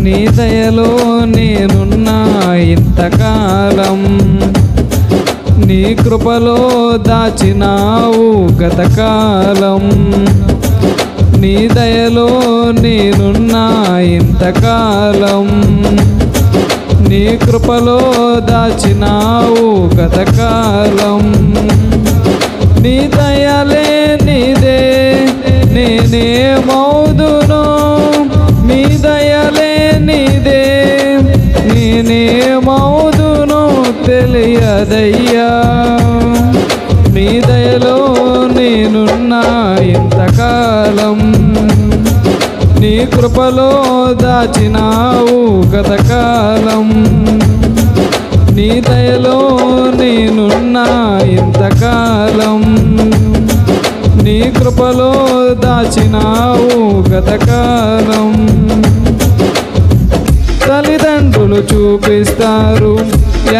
నీ దయలో నేనున్నా ఇంతకాలం, నీ కృపలో దాచినావు గతకాలం. నీ దయలో నేనున్నా ఇంతకాలం, నీ కృపలో దాచినావు గతకాలం. నీ దయలే నీదే నేనేమౌదును, నీ దయలే నీదే నేనేమౌదును తెలియదయ్యా. నీ దయలో నేనున్నా ఇంతకాలం, నీ కృపలో దాచినావు గతకాలం. నీ దయలో నేనున్నా ఇంతకాలం, నీ కృపలో దాచినావు గతకాలం. తల్లిదండ్రులు చూపిస్తారు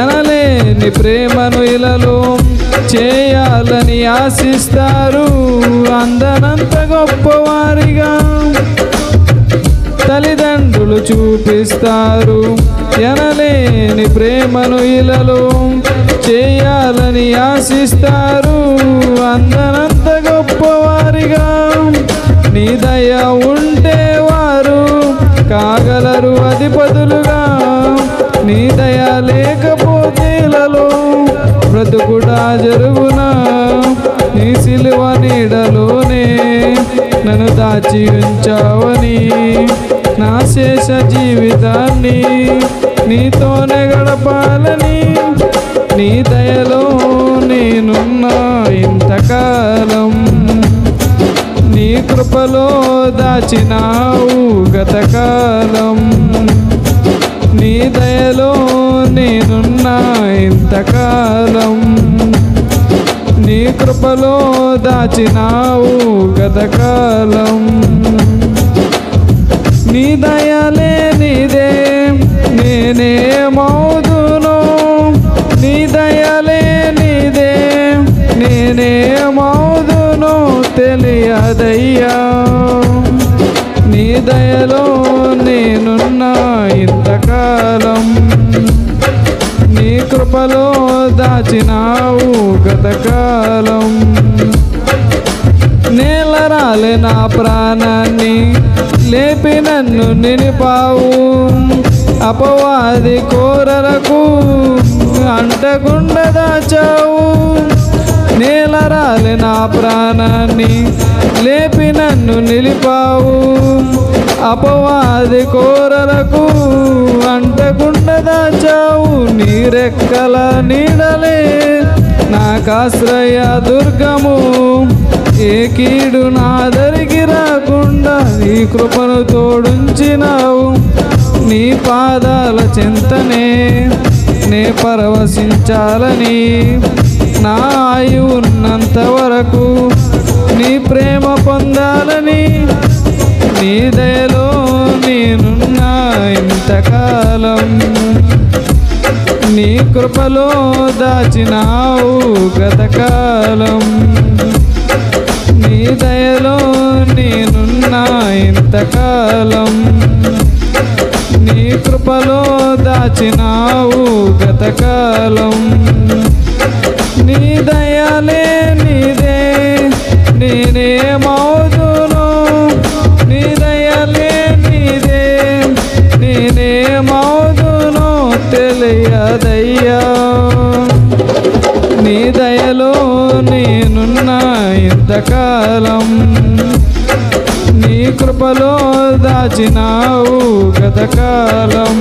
ఎనలేని ప్రేమను ఇలలో, చేయాలని ఆశిస్తారు అందనంత గొప్పవారిగా. తల్లిదండ్రులు చూపిస్తారు ఎనలేని ప్రేమను ఇలలో, చేయాలని ఆశిస్తారు అందనంత గొప్పవారిగా. నీ దయ ఉంటే వారు కాగలరు అధిపతులుగా, నీ దయ లేకపోతే ఇలలో బ్రతుకుడా జరుగునా. నీ సిలువ నీడలోనే నన్ను దాచి ఉంచావని, నా శేష జీవితాన్ని నీతోనే గడపాలని. నీ దయలో నేనున్నా ఇంతకాలం, నీ కృపలో దాచినావు గతకాలం. నీ దయలో నేనున్నా ఇంతకాలం, నీ కృపలో దాచినావు గతకాలం. నీ దయలే నీదే నేనేమౌదును, నీ దయలే నీదే నేనేమౌదును తెలియదయ్యా. నీ దయలో నేనున్నా ఇంతకాలం, నీ కృపలో దాచినావు గతకాలం. నేలరాలే నా ప్రాణాన్ని లేపి నన్ను నిలిపావు, అపవాది కోరలకు అంటకుండా దాచావు. నేలరాలే నా ప్రాణాన్ని లేపి నన్ను నిలిపావు, అపవాది కోరలకు అంటకుండా దాచావు. నీ రెక్కల నీడలే నాకాశ్రయ దుర్గము, ఏ కీడు నా దరికి రాకుండా నీ కృపను తోడుంచినావు. నీ పాదాల చింతనే నే పరవశించాలని, నా ఆయువు ఉన్నంత వరకు నీ ప్రేమ పొందాలని. నీ దయలో నేనున్నా ఇంతకాలం, నీ కృపలో దాచినావు గతకాలం. నీ దయలో నేనున్నా ఇంతకాలం, నీ కృపలో దాచినావు గతకాలం. నీ దయలే నీదే నేనేమౌదును, నీ దయలే నీదే నేనేమౌదును తెలియదయ్యా. నీ దయలో నేనున్నా ఇంతకాలం, నీ కృపలో దాచినావు గతకాలం.